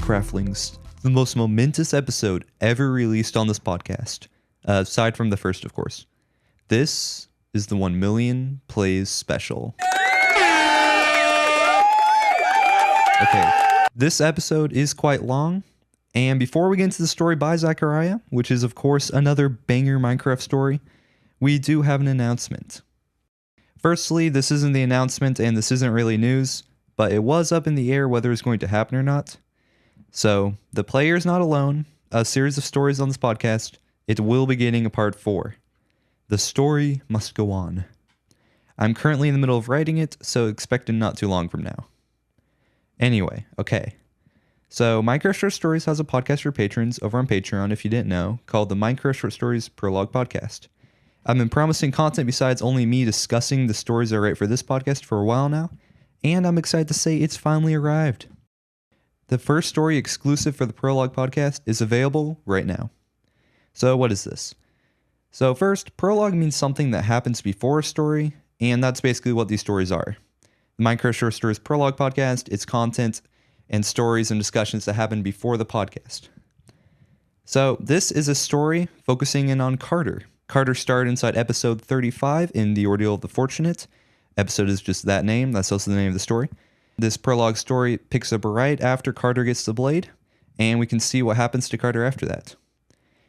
Minecraftlings, the most momentous episode ever released on this podcast, aside from the first, of course. This is the 1 million plays special. Okay, this episode is quite long, and before we get into the story by Zachariah, which is of course another banger Minecraft story, we do have an announcement. Firstly, this isn't the announcement and this isn't really news, but it was up in the air whether it's going to happen or not. So, the player is not alone, a series of stories on this podcast. It will be getting a part 4. The story must go on. I'm currently in the middle of writing it, so expect it not too long from now. Anyway, okay. So, Minecraft Short Stories has a podcast for patrons over on Patreon, if you didn't know, called the Minecraft Short Stories Prologue Podcast. I've been promising content besides only me discussing the stories I write for this podcast for a while now, and I'm excited to say it's finally arrived. The first story exclusive for the Prologue podcast is available right now. So what is this? So first, Prologue means something that happens before a story, and that's basically what these stories are. The Minecraft Short Stories Prologue podcast, it's content and stories and discussions that happen before the podcast. So this is a story focusing in on Carter. Carter starred inside episode 35 in The Ordeal of the Fortunate. Episode is just that name, that's also the name of the story. This prologue story picks up right after Carter gets the blade, and we can see what happens to Carter after that.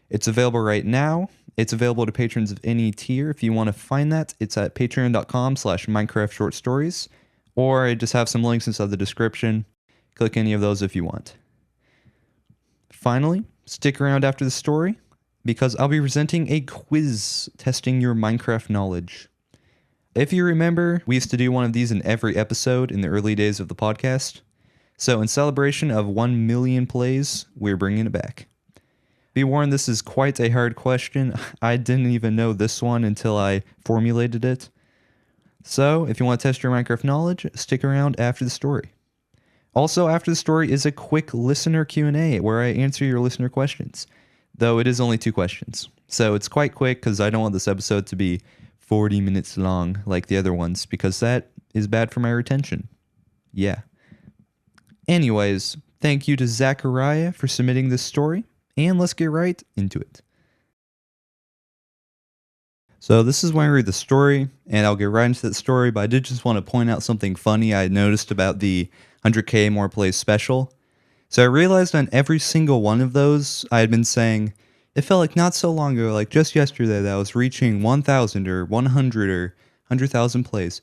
It's available right now. It's available to patrons of any tier. If you want to find that, it's at patreon.com/minecraftshortstories, or I just have some links inside the description. Click any of those if you want. Finally, stick around after the story, because I'll be presenting a quiz testing your Minecraft knowledge. If you remember, we used to do one of these in every episode in the early days of the podcast. So in celebration of 1 million plays, we're bringing it back. Be warned, this is quite a hard question. I didn't even know this one until I formulated it. So if you want to test your Minecraft knowledge, stick around after the story. Also, after the story is a quick listener Q&A where I answer your listener questions. Though it is only 2 questions. So it's quite quick because I don't want this episode to be 40 minutes long like the other ones, because that is bad for my retention. Yeah. Anyways, thank you to Zachariah for submitting this story, and let's get right into it. So this is when I read the story, and I'll get right into that story, but I did just want to point out something funny I noticed about the 100k more plays special. So I realized on every single one of those, I had been saying, it felt like not so long ago, like just yesterday, that I was reaching 1,000 or 100 or 100,000 plays.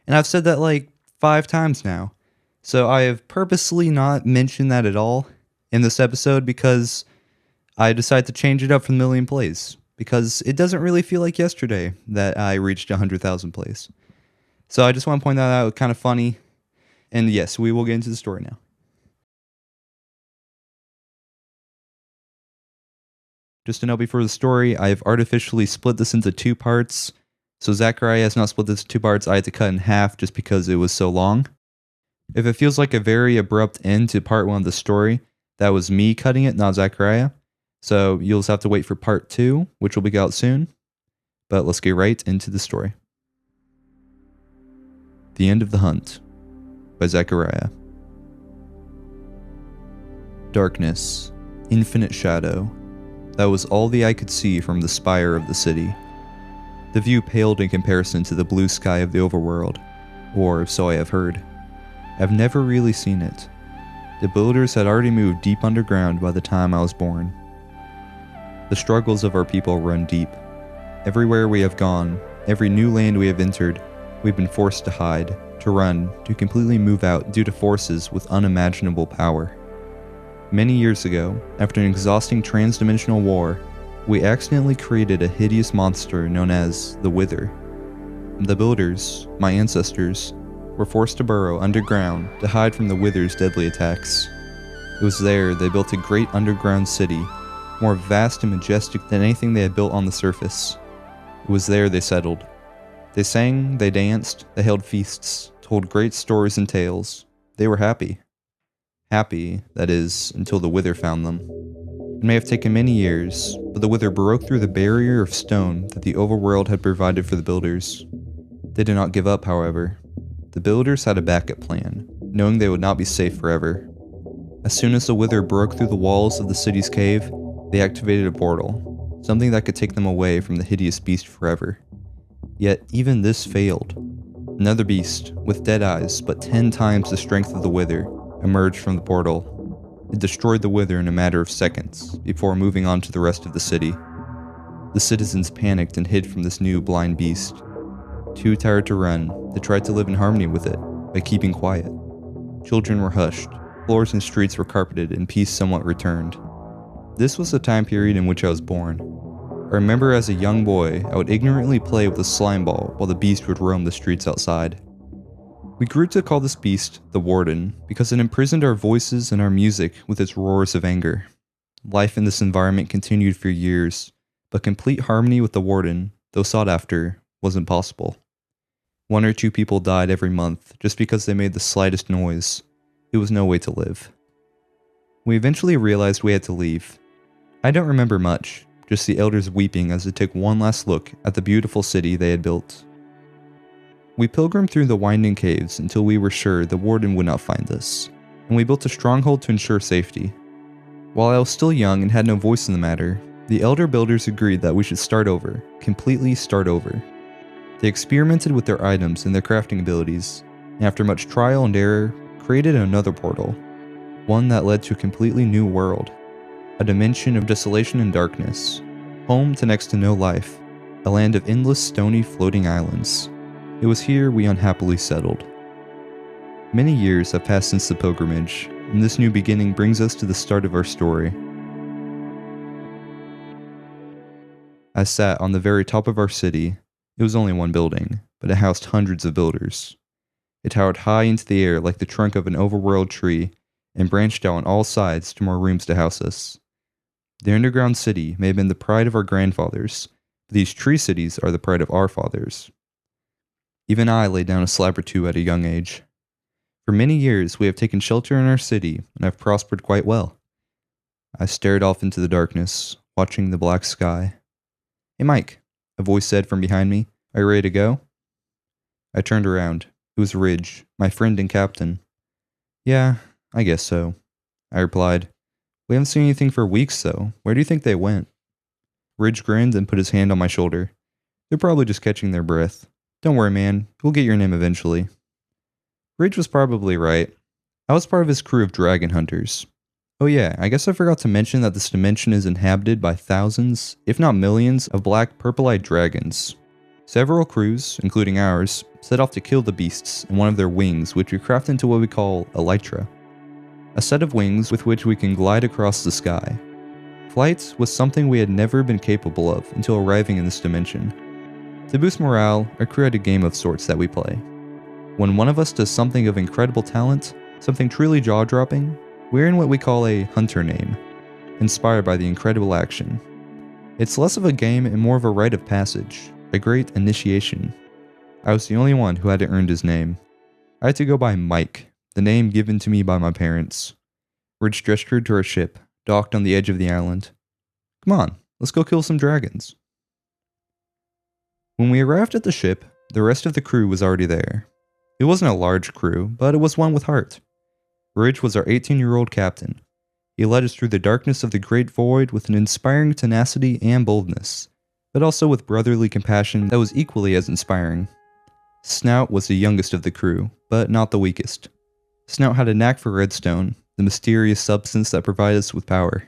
And I've said that like 5 times now. So I have purposely not mentioned that at all in this episode because I decided to change it up from 1 million plays. Because it doesn't really feel like yesterday that I reached 100,000 plays. So I just want to point that out, kind of funny. And yes, we will get into the story now. Just to know before the story, I've artificially split this into 2 parts. So Zachariah has not split this into 2 parts. I had to cut in half just because it was so long. If it feels like a very abrupt end to part 1 of the story, that was me cutting it, not Zachariah. So you'll just have to wait for part 2, which will be out soon. But let's get right into the story. The End of the Hunt by Zachariah. Darkness, infinite shadow. That was all the eye could see from the spire of the city. The view paled in comparison to the blue sky of the overworld, or so I have heard. I've never really seen it. The builders had already moved deep underground by the time I was born. The struggles of our people run deep. Everywhere we have gone, every new land we have entered, we've been forced to hide, to run, to completely move out due to forces with unimaginable power. Many years ago, after an exhausting transdimensional war, we accidentally created a hideous monster known as the Wither. The builders, my ancestors, were forced to burrow underground to hide from the Wither's deadly attacks. It was there they built a great underground city, more vast and majestic than anything they had built on the surface. It was there they settled. They sang, they danced, they held feasts, told great stories and tales. They were happy. Happy, that is, until the Wither found them. It may have taken many years, but the Wither broke through the barrier of stone that the overworld had provided for the builders. They did not give up, however. The builders had a backup plan, knowing they would not be safe forever. As soon as the wither broke through the walls of the city's cave, they activated a portal, something that could take them away from the hideous beast forever. Yet, even this failed. Another beast, with dead eyes but 10 times the strength of the wither, emerged from the portal. It destroyed the wither in a matter of seconds, before moving on to the rest of the city. The citizens panicked and hid from this new blind beast. Too tired to run, they tried to live in harmony with it, by keeping quiet. Children were hushed, floors and streets were carpeted, and peace somewhat returned. This was the time period in which I was born. I remember as a young boy, I would ignorantly play with a slime ball while the beast would roam the streets outside. We grew to call this beast the Warden because it imprisoned our voices and our music with its roars of anger. Life in this environment continued for years, but complete harmony with the Warden, though sought after, wasn't possible. 1 or 2 people died every month just because they made the slightest noise. It was no way to live. We eventually realized we had to leave. I don't remember much, just the elders weeping as they took one last look at the beautiful city they had built. We pilgrimed through the winding caves until we were sure the Warden would not find us, and we built a stronghold to ensure safety. While I was still young and had no voice in the matter, the elder builders agreed that we should start over, completely start over. They experimented with their items and their crafting abilities, and after much trial and error, created another portal, one that led to a completely new world. A dimension of desolation and darkness, home to next to no life, a land of endless stony floating islands. It was here we unhappily settled. Many years have passed since the pilgrimage, and this new beginning brings us to the start of our story. I sat on the very top of our city. It was only one building, but it housed hundreds of builders. It towered high into the air like the trunk of an overworld tree, and branched out on all sides to more rooms to house us. The underground city may have been the pride of our grandfathers, but these tree cities are the pride of our fathers. Even I laid down a slab or two at a young age. For many years we have taken shelter in our city and have prospered quite well. I stared off into the darkness, watching the black sky. "Hey Mike," a voice said from behind me, "are you ready to go?" I turned around. It was Ridge, my friend and captain. "Yeah, I guess so," I replied. "We haven't seen anything for weeks though. Where do you think they went?" Ridge grinned and put his hand on my shoulder. "They're probably just catching their breath. Don't worry, man. We'll get your name eventually." Ridge was probably right. I was part of his crew of dragon hunters. Oh yeah, I guess I forgot to mention that this dimension is inhabited by thousands, if not millions, of black purple-eyed dragons. Several crews, including ours, set off to kill the beasts in one of their wings, which we craft into what we call elytra. A set of wings with which we can glide across the sky. Flight was something we had never been capable of until arriving in this dimension. To boost morale, our crew had a game of sorts that we play. When one of us does something of incredible talent, something truly jaw-dropping, we're in what we call a hunter name, inspired by the incredible action. It's less of a game and more of a rite of passage, a great initiation. I was the only one who hadn't earned his name. I had to go by Mike, the name given to me by my parents. Ridge gestured to our ship, docked on the edge of the island. "Come on, let's go kill some dragons." When we arrived at the ship, the rest of the crew was already there. It wasn't a large crew, but it was one with heart. Ridge was our 18-year-old captain. He led us through the darkness of the great void with an inspiring tenacity and boldness, but also with brotherly compassion that was equally as inspiring. Snout was the youngest of the crew, but not the weakest. Snout had a knack for redstone, the mysterious substance that provided us with power.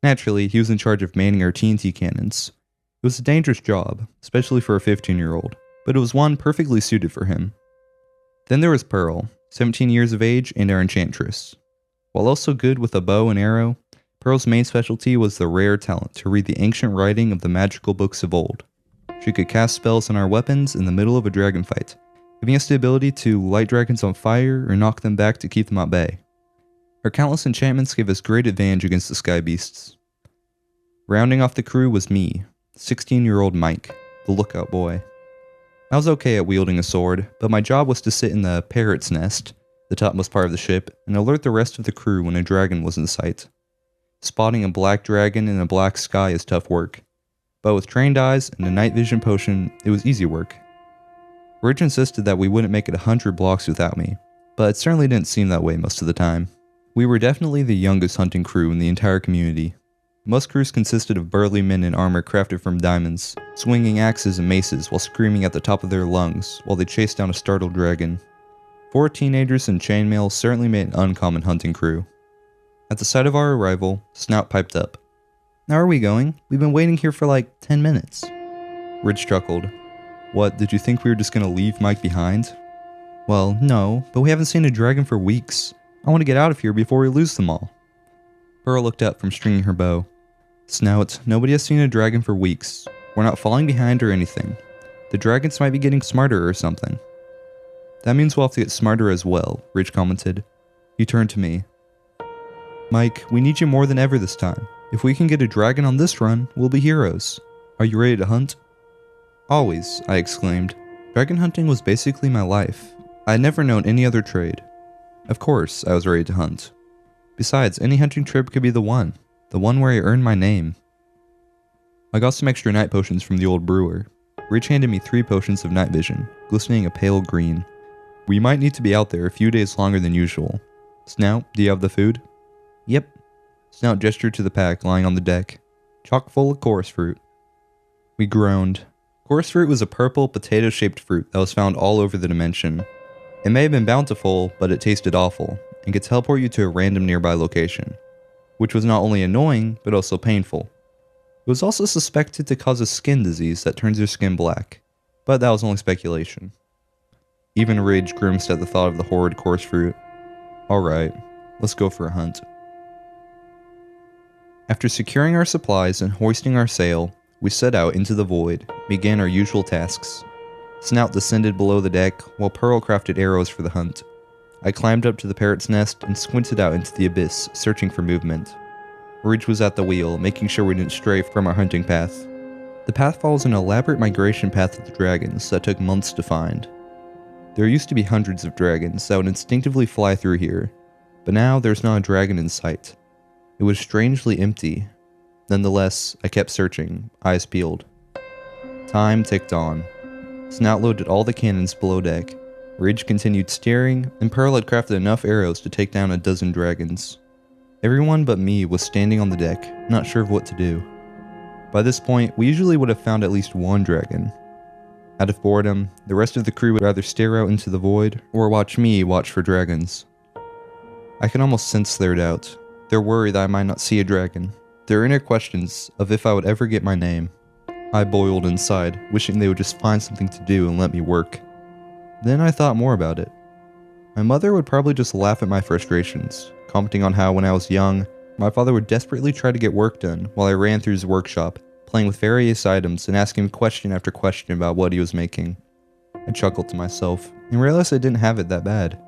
Naturally, he was in charge of manning our TNT cannons. It was a dangerous job, especially for a 15-year-old, but it was one perfectly suited for him. Then there was Pearl, 17 years of age and our enchantress. While also good with a bow and arrow, Pearl's main specialty was the rare talent to read the ancient writing of the magical books of old. She could cast spells on our weapons in the middle of a dragon fight, giving us the ability to light dragons on fire or knock them back to keep them at bay. Her countless enchantments gave us great advantage against the sky beasts. Rounding off the crew was me, 16-year-old Mike, the lookout boy. I was okay at wielding a sword, but my job was to sit in the parrot's nest, the topmost part of the ship, and alert the rest of the crew when a dragon was in sight. Spotting a black dragon in a black sky is tough work, but with trained eyes and a night vision potion, it was easy work. Ridge insisted that we wouldn't make it 100 blocks without me, but it certainly didn't seem that way most of the time. We were definitely the youngest hunting crew in the entire community. Most crews consisted of burly men in armor crafted from diamonds, swinging axes and maces while screaming at the top of their lungs while they chased down a startled dragon. 4 teenagers in chainmail certainly made an uncommon hunting crew. At the sight of our arrival, Snout piped up. "How are we going? We've been waiting here for like 10 minutes. Ridge chuckled. "What, did you think we were just gonna leave Mike behind?" "Well, no, but we haven't seen a dragon for weeks. I want to get out of here before we lose them all." Pearl looked up from stringing her bow. "Snout, nobody has seen a dragon for weeks. We're not falling behind or anything. The dragons might be getting smarter or something." "That means we'll have to get smarter as well," Ridge commented. He turned to me. "Mike, we need you more than ever this time. If we can get a dragon on this run, we'll be heroes. Are you ready to hunt?" "Always," I exclaimed. Dragon hunting was basically my life. I had never known any other trade. Of course, I was ready to hunt. Besides, any hunting trip could be the one where I earned my name. I got some extra night potions from the old brewer. Rich handed me 3 potions of night vision, glistening a pale green. "We might need to be out there a few days longer than usual. Snout, do you have the food?" "Yep." Snout gestured to the pack lying on the deck, chock full of chorus fruit. We groaned. Chorus fruit was a purple, potato-shaped fruit that was found all over the dimension. It may have been bountiful, but it tasted awful, and could teleport you to a random nearby location, which was not only annoying, but also painful. It was also suspected to cause a skin disease that turns your skin black, but that was only speculation. Even Ridge grimaced at the thought of the horrid chorus fruit. "Alright, let's go for a hunt." After securing our supplies and hoisting our sail, we set out into the void and began our usual tasks. Snout descended below the deck, while Pearl crafted arrows for the hunt. I climbed up to the parrot's nest and squinted out into the abyss, searching for movement. Ridge was at the wheel, making sure we didn't stray from our hunting path. The path follows an elaborate migration path of the dragons that took months to find. There used to be hundreds of dragons that would instinctively fly through here, but now there's not a dragon in sight. It was strangely empty. Nonetheless, I kept searching, eyes peeled. Time ticked on. Snout loaded all the cannons below deck. Ridge continued steering, and Pearl had crafted enough arrows to take down a dozen dragons. Everyone but me was standing on the deck, not sure of what to do. By this point, we usually would have found at least one dragon. Out of boredom, the rest of the crew would either stare out into the void, or watch me watch for dragons. I could almost sense their doubt, their worry that I might not see a dragon, their inner questions of if I would ever get my name. I boiled inside, wishing they would just find something to do and let me work. Then I thought more about it. My mother would probably just laugh at my frustrations, commenting on how when I was young, my father would desperately try to get work done while I ran through his workshop, playing with various items and asking him question after question about what he was making. I chuckled to myself and realized I didn't have it that bad.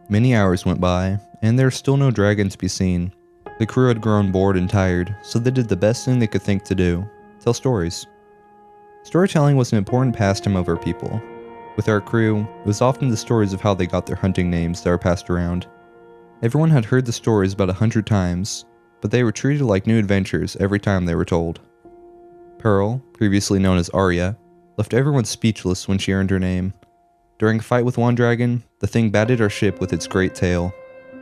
Many hours went by, and there was still no dragon to be seen. The crew had grown bored and tired, so they did the best thing they could think to do: tell stories. Storytelling was an important pastime of our people. With our crew, it was often the stories of how they got their hunting names that were passed around. Everyone had heard the stories about 100 times, but they were treated like new adventures every time they were told. Pearl, previously known as Arya, left everyone speechless when she earned her name. During a fight with one dragon, the thing batted our ship with its great tail.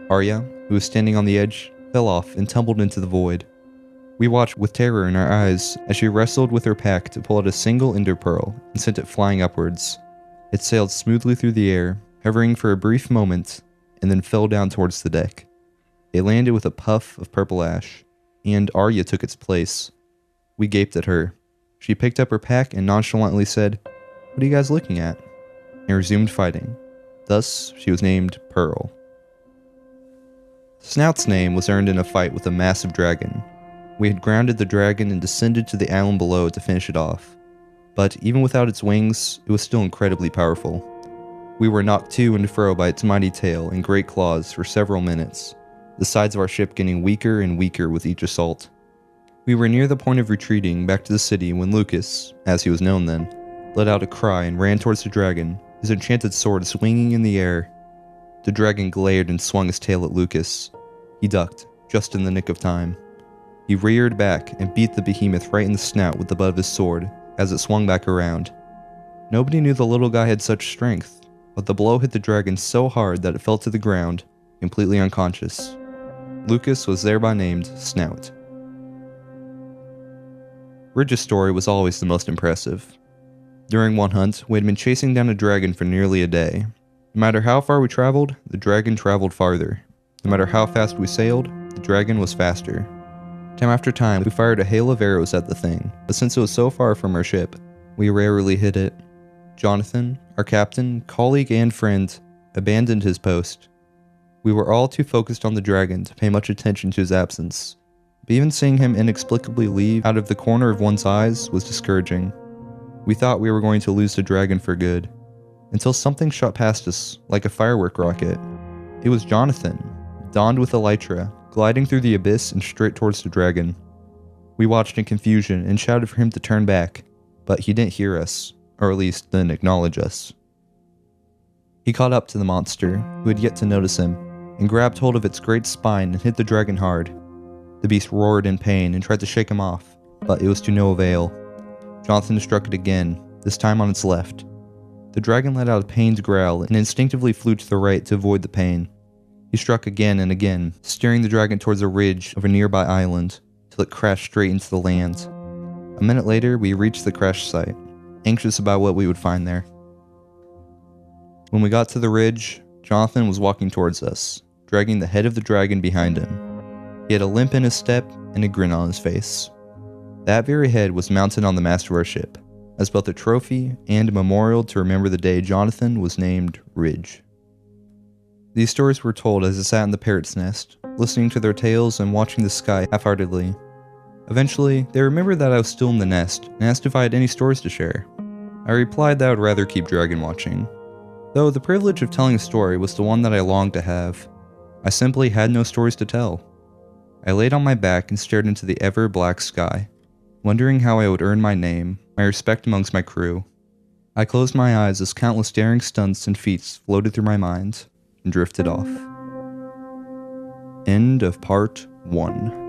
Arya, who was standing on the edge, fell off and tumbled into the void. We watched with terror in our eyes as she wrestled with her pack to pull out a single ender pearl and sent it flying upwards. It sailed smoothly through the air, hovering for a brief moment, and then fell down towards the deck. It landed with a puff of purple ash, and Arya took its place. We gaped at her. She picked up her pack and nonchalantly said, "What are you guys looking at?" and resumed fighting. Thus, she was named Pearl. Snout's name was earned in a fight with a massive dragon. We had grounded the dragon and descended to the island below to finish it off. But even without its wings, it was still incredibly powerful. We were knocked to and fro by its mighty tail and great claws for several minutes, the sides of our ship getting weaker and weaker with each assault. We were near the point of retreating back to the city when Lucas, as he was known then, let out a cry and ran towards the dragon, his enchanted sword swinging in the air. The dragon glared and swung his tail at Lucas. He ducked, just in the nick of time. He reared back and beat the behemoth right in the snout with the butt of his sword as it swung back around. Nobody knew the little guy had such strength, but the blow hit the dragon so hard that it fell to the ground, completely unconscious. Lucas was thereby named Snout. Ridge's story was always the most impressive. During one hunt, we had been chasing down a dragon for nearly a day. No matter how far we traveled, the dragon traveled farther. No matter how fast we sailed, the dragon was faster. Time after time, we fired a hail of arrows at the thing, but since it was so far from our ship, we rarely hit it. Jonathan, our captain, colleague, and friend, abandoned his post. We were all too focused on the dragon to pay much attention to his absence, but even seeing him inexplicably leave out of the corner of one's eyes was discouraging. We thought we were going to lose the dragon for good, until something shot past us like a firework rocket. It was Jonathan, donned with elytra, gliding through the abyss and straight towards the dragon. We watched in confusion and shouted for him to turn back, but he didn't hear us, or at least didn't acknowledge us. He caught up to the monster, who had yet to notice him, and grabbed hold of its great spine and hit the dragon hard. The beast roared in pain and tried to shake him off, but it was to no avail. Jonathan struck it again, this time on its left. The dragon let out a pained growl and instinctively flew to the right to avoid the pain. He struck again and again, steering the dragon towards a ridge of a nearby island, till it crashed straight into the land. A minute later, we reached the crash site, anxious about what we would find there. When we got to the ridge, Jonathan was walking towards us, dragging the head of the dragon behind him. He had a limp in his step and a grin on his face. That very head was mounted on the mast of our ship, as both a trophy and a memorial to remember the day Jonathan was named Ridge. These stories were told as I sat in the parrot's nest, listening to their tales and watching the sky half-heartedly. Eventually, they remembered that I was still in the nest and asked if I had any stories to share. I replied that I would rather keep dragon watching. Though the privilege of telling a story was the one that I longed to have, I simply had no stories to tell. I laid on my back and stared into the ever-black sky, wondering how I would earn my name, my respect amongst my crew. I closed my eyes as countless daring stunts and feats floated through my mind and drifted off. End of part 1.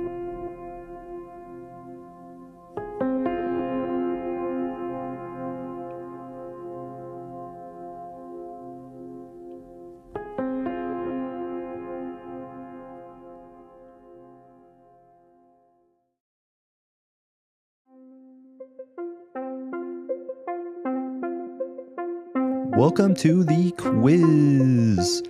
Welcome to the quiz.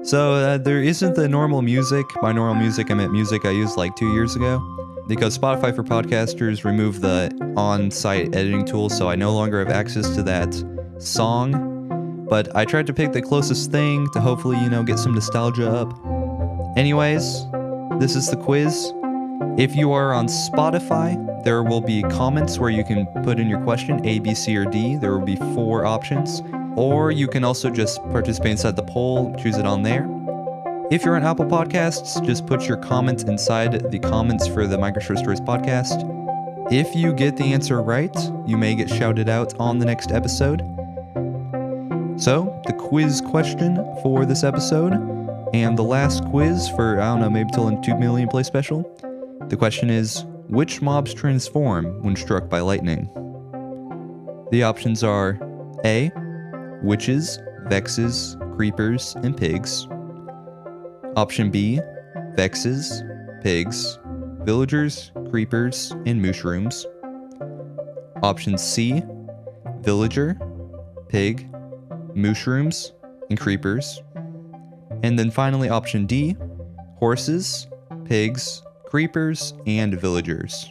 So there isn't the normal music. By normal music, I meant music I used like 2 years ago, because Spotify for Podcasters removed the on-site editing tool, so I no longer have access to that song. But I tried to pick the closest thing to hopefully, get some nostalgia up. Anyways, this is the quiz. If you are on Spotify, there will be comments where you can put in your question, A, B, C, or D. There will be 4 options. Or you can also just participate inside the poll, choose it on there. If you're on Apple Podcasts, just put your comment inside the comments for the Minecraft Short Stories podcast. If you get the answer right, you may get shouted out on the next episode. So, the quiz question for this episode, and the last quiz for, maybe till a 2 million play special. The question is, which mobs transform when struck by lightning? The options are A, witches, vexes, creepers, and pigs. Option B, vexes, pigs, villagers, creepers, and mushrooms. Option C, villager, pig, mushrooms, and creepers. And then finally option D, horses, pigs, creepers, and villagers.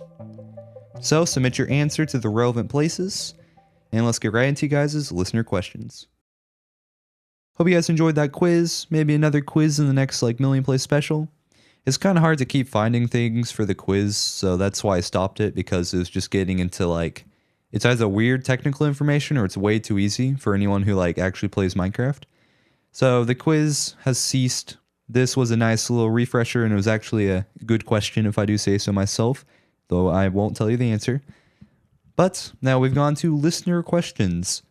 So submit your answer to the relevant places, and let's get right into you guys' listener questions. Hope you guys enjoyed that quiz. Maybe another quiz in the next million play special. It's kind of hard to keep finding things for the quiz, so that's why I stopped it, because it was just getting into it's either weird technical information or it's way too easy for anyone who actually plays Minecraft. So the quiz has ceased. This was a nice little refresher, and it was actually a good question if I do say so myself, though I won't tell you the answer. But now we've gone to listener questions.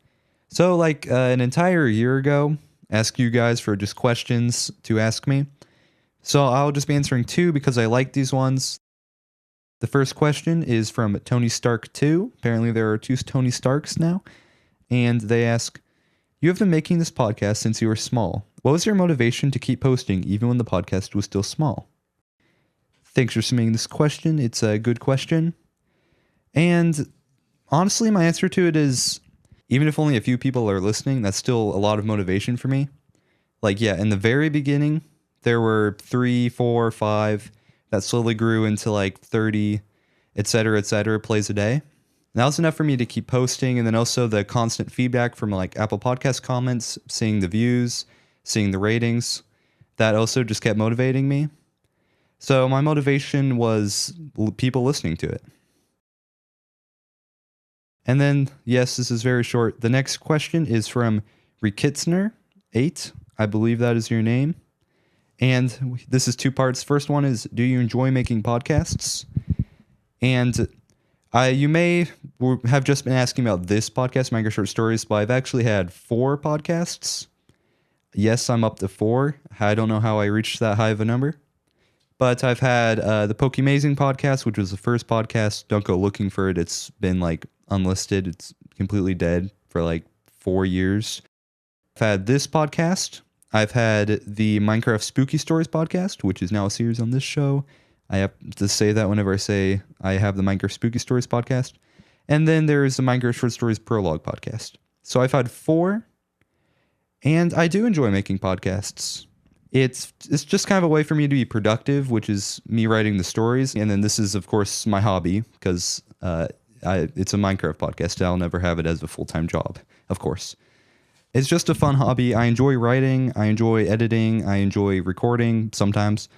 So an entire year ago, asked you guys for just questions to ask me. So I'll just be answering 2 because I like these ones. The first question is from Tony Stark 2. Apparently there are 2 Tony Starks now. And they ask, you have been making this podcast since you were small. What was your motivation to keep posting even when the podcast was still small? Thanks for submitting this question. It's a good question. And honestly, my answer to it is, even if only a few people are listening, that's still a lot of motivation for me. Like, yeah, in the very beginning, there were 3, 4, 5 that slowly grew into like 30, etc., plays a day. And that was enough for me to keep posting. And then also the constant feedback from like Apple Podcast comments, seeing the views, seeing the ratings, that also just kept motivating me. So my motivation was people listening to it. And then, yes, this is very short. The next question is from Rikitzner8. I believe that is your name. And this is 2 parts. First one is, do you enjoy making podcasts? And you may have just been asking about this podcast, Minecraft Short Stories, but I've actually had 4 podcasts. Yes, I'm up to 4. I don't know how I reached that high of a number. But I've had the Pokemazing podcast, which was the first podcast. Don't go looking for it. It's been like unlisted. It's completely dead for like 4 years. I've had this podcast. I've had the Minecraft Spooky Stories podcast, which is now a series on this show. I have to say that whenever I say I have the Minecraft Spooky Stories podcast. And then there's the Minecraft Short Stories Prologue podcast. So I've had 4. And I do enjoy making podcasts. It's just kind of a way for me to be productive, which is me writing the stories. And then this is, of course, my hobby, because it's a Minecraft podcast. I'll never have it as a full-time job, of course. It's just a fun hobby. I enjoy writing. I enjoy editing. I enjoy recording sometimes.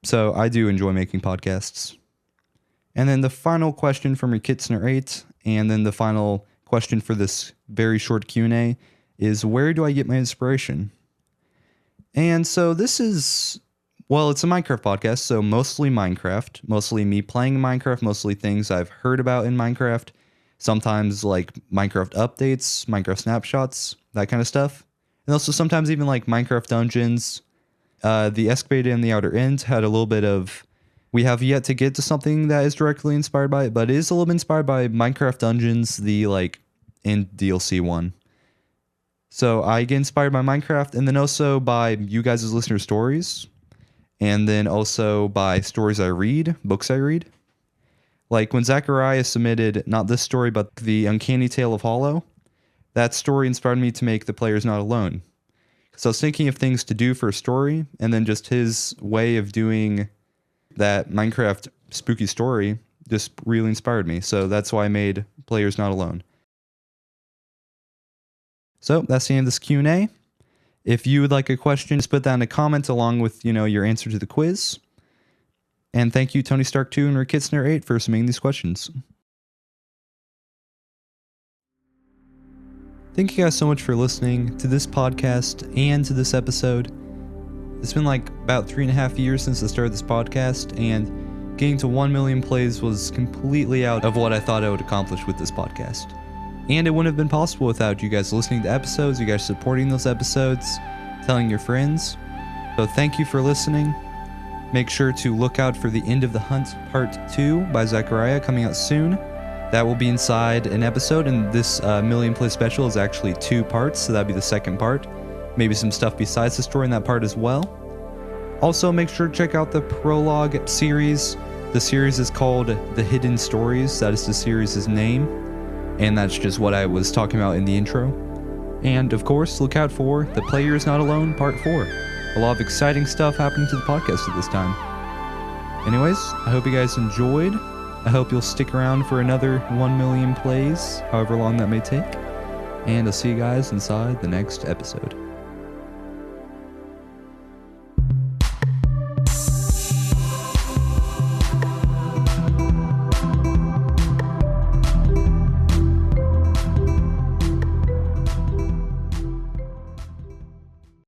So I do enjoy making podcasts. And then the final question from Rikitzner8, and then the final question for this very short Q&A is, where do I get my inspiration? And so this is, well, it's a Minecraft podcast, so mostly Minecraft, mostly me playing Minecraft, mostly things I've heard about in Minecraft, sometimes like Minecraft updates, Minecraft snapshots, that kind of stuff. And also sometimes even like Minecraft dungeons. The Excavated and the Outer End had a little bit of, we have yet to get to something that is directly inspired by it, but it is a little bit inspired by Minecraft Dungeons, the like in DLC one. So I get inspired by Minecraft, and then also by you guys as listener stories, and then also by stories I read, books I read. Like when Zachariah submitted, not this story, but the Uncanny Tale of Hollow, that story inspired me to make The Players Not Alone. So I was thinking of things to do for a story, and then just his way of doing that Minecraft spooky story just really inspired me. So that's why I made Players Not Alone. So that's the end of this Q&A. If you would like a question, just put that in a comment along with, your answer to the quiz. And thank you, Tony Stark 2 and Rikitzner8 for submitting these questions. Thank you guys so much for listening to this podcast and to this episode. It's been like about 3.5 years since I started this podcast, and getting to 1 million plays was completely out of what I thought I would accomplish with this podcast. And it wouldn't have been possible without you guys listening to episodes, you guys supporting those episodes, telling your friends. So thank you for listening. Make sure to look out for The End of the Hunt Part 2 by Zachariah coming out soon. That will be inside an episode, and this million play special is actually 2 parts, so that'd be the second part. Maybe some stuff besides the story in that part as well. Also, make sure to check out the prologue series. The series is called The Hidden Stories. That is the series' name. And that's just what I was talking about in the intro. And of course, look out for The Player Is Not Alone Part 4. A lot of exciting stuff happening to the podcast at this time. Anyways, I hope you guys enjoyed. I hope you'll stick around for another 1 million plays, however long that may take. And I'll see you guys inside the next episode.